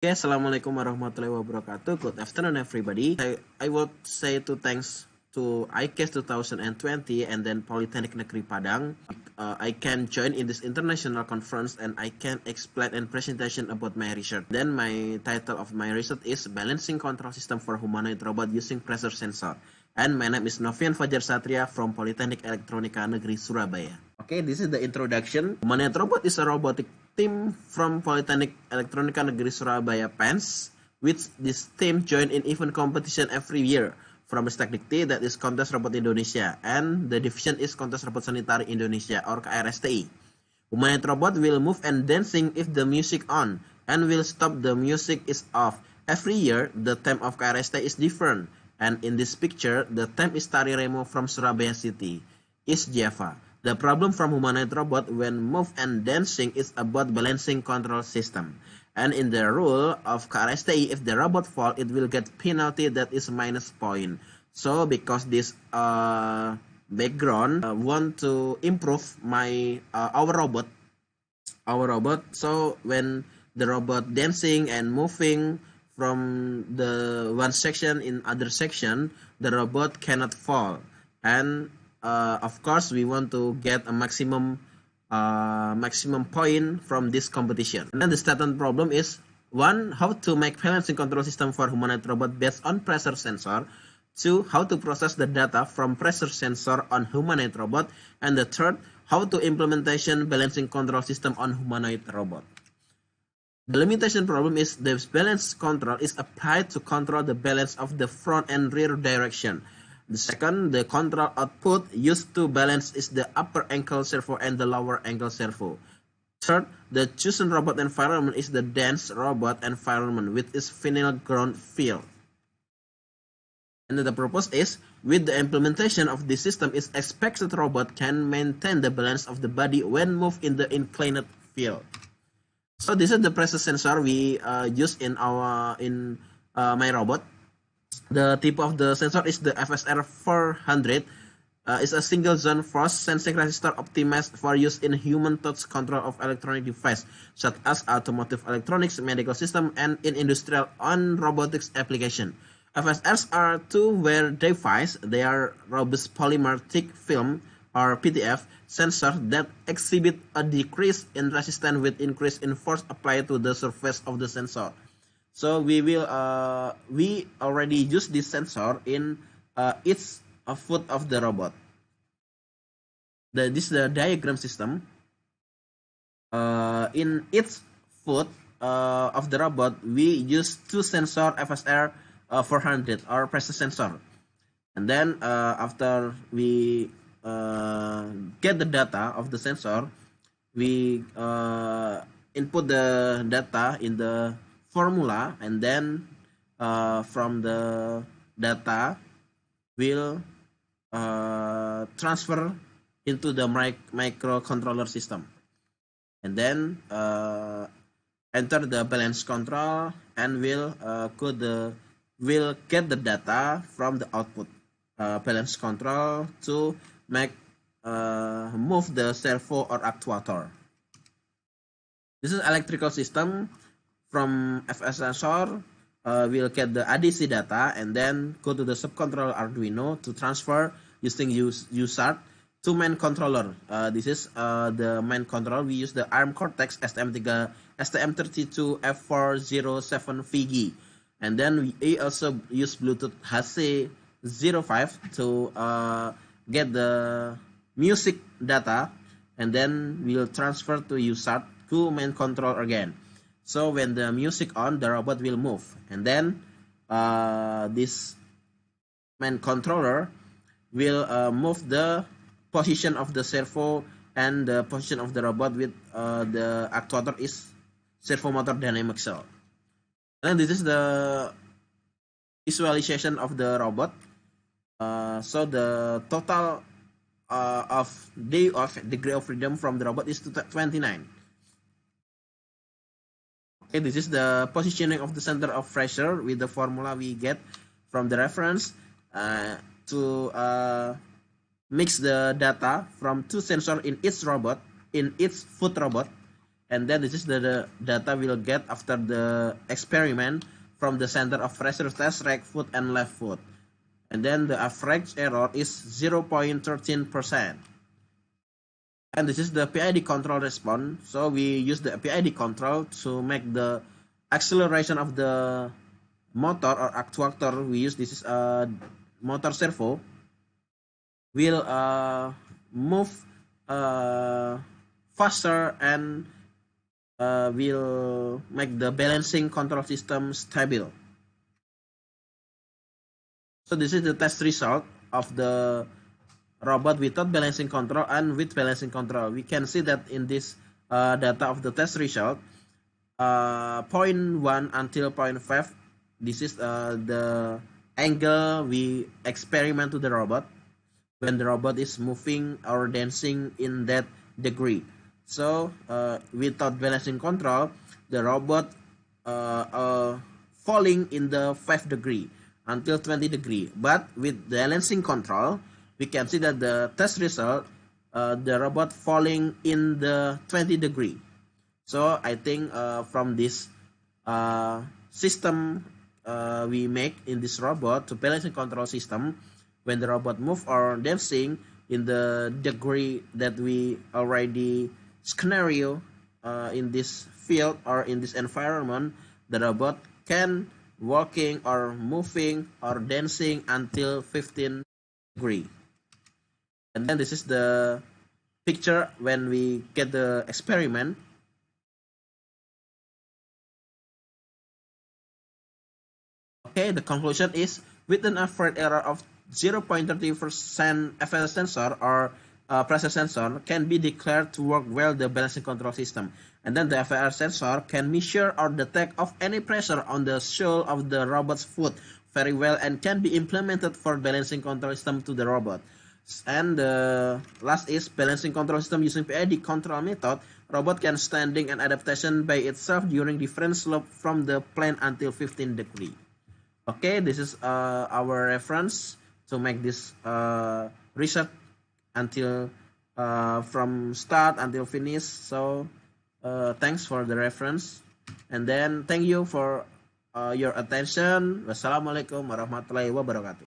Okay, Assalamualaikum warahmatullahi wabarakatuh. Good afternoon, everybody. I would say to thanks to ICAS 2020 and then Polytechnic Negeri Padang. I can join in this international conference and I can explain and presentation about my research. Then my title of my research is Balancing Control System for Humanoid Robot Using Pressure Sensor. And my name is Novian Fajar Satria from Polytechnic Elektronika Negeri Surabaya. Okay, this is the introduction. Humanoid Robot is a robotic team from Polytechnic Elektronika Negeri Surabaya PENS, which this team join in event competition every year from Ristekdikti, that is Kontes Robot Indonesia, and the division is Kontes Robot Sanitari Indonesia or KRSTI. Humanoid robot will move and dancing if the music on and will stop the music is off. Every year the theme of KRSTI is different, and in this picture the theme is Tari Remo from Surabaya City, East Java. The problem from humanoid robot when move and dancing is about balancing control system. And in the rule of KRSTI, if the robot fall, it will get penalty that is minus point. So because this background, want to improve my our robot. So when the robot dancing and moving from the one section in other section, the robot cannot fall. And of course, we want to get a maximum point from this competition. And then the second problem is one, how to make balancing control system for humanoid robot based on pressure sensor. Two, how to process the data from pressure sensor on humanoid robot. And the third, how to implementation balancing control system on humanoid robot. The limitation problem is the balance control is applied to control the balance of the front and rear direction. The second, the control output used to balance is the upper ankle servo and the lower ankle servo. Third, the chosen robot environment is the dance robot environment with its final ground field. And the purpose is, with the implementation of this system, is expected robot can maintain the balance of the body when moved in the inclined field. So this is the pressure sensor we use in my robot. The type of the sensor is the FSR 400. It's a single zone force sensing resistor optimized for use in human touch control of electronic device such as automotive electronics, medical system, and in industrial and robotics application. FSRs are two-way device. They are robust polymer thick film or PTF sensor that exhibit a decrease in resistance with increase in force applied to the surface of the sensor. So we already use this sensor in each foot of the robot. This is the diagram system. In each foot of the robot, we use two sensor FSR 400 or pressure sensor, and then after we get the data of the sensor, we input the data in the formula, and then from the data will transfer into the microcontroller system, and then enter the balance control and will get the data from the output balance control to make move the servo or actuator. This is electrical system. From FSR, we'll get the ADC data and then go to the subcontroller Arduino to transfer using USART to main controller. This is the main controller. We use the ARM Cortex STM32F407VG, and then we also use Bluetooth HC05 to get the music data, and then we'll transfer to USART to main control again. So when the music on, the robot will move, and then this main controller will move the position of the servo and the position of the robot with the actuator is servo motor dynamic cell. And this is the visualization of the robot. So the total of degree of freedom from the robot is 29. Okay, this is the positioning of the center of pressure with the formula we get from the reference to mix the data from two sensors in each foot robot, and then this is the data we'll get after the experiment from the center of pressure test, right foot and left foot. And then the average error is 0.13%. And this is the PID control response. So we use the PID control to make the acceleration of the motor or actuator. We use this is a motor servo. Will move faster and will make the balancing control system stable. So this is the test result of the robot without balancing control and with balancing control. We can see that in this data of the test result, 0.1 until 0.5, this is the angle we experiment to the robot when the robot is moving or dancing in that degree. So without balancing control, the robot falling in the 5 degree until 20 degree. But with balancing control, we can see that the test result, the robot falling in the 20 degree. So I think from this system we make in this robot to balancing control system, when the robot move or dancing in the degree that we already scenario in this field or in this environment, the robot can walking or moving or dancing until 15 degree. And then this is the picture when we get the experiment. Okay, the conclusion is with an average error of 0.30%, FSR sensor or pressure sensor can be declared to work well the balancing control system. And then the FSR sensor can measure or detect of any pressure on the sole of the robot's foot very well and can be implemented for balancing control system to the robot. And the last is balancing control system using PID control method. Robot can standing and adaptation by itself during different slope from the plane until 15 degree. Okay, this is our reference to make this research until from start until finish. So thanks for the reference, and then thank you for your attention. Wassalamualaikum warahmatullahi wabarakatuh.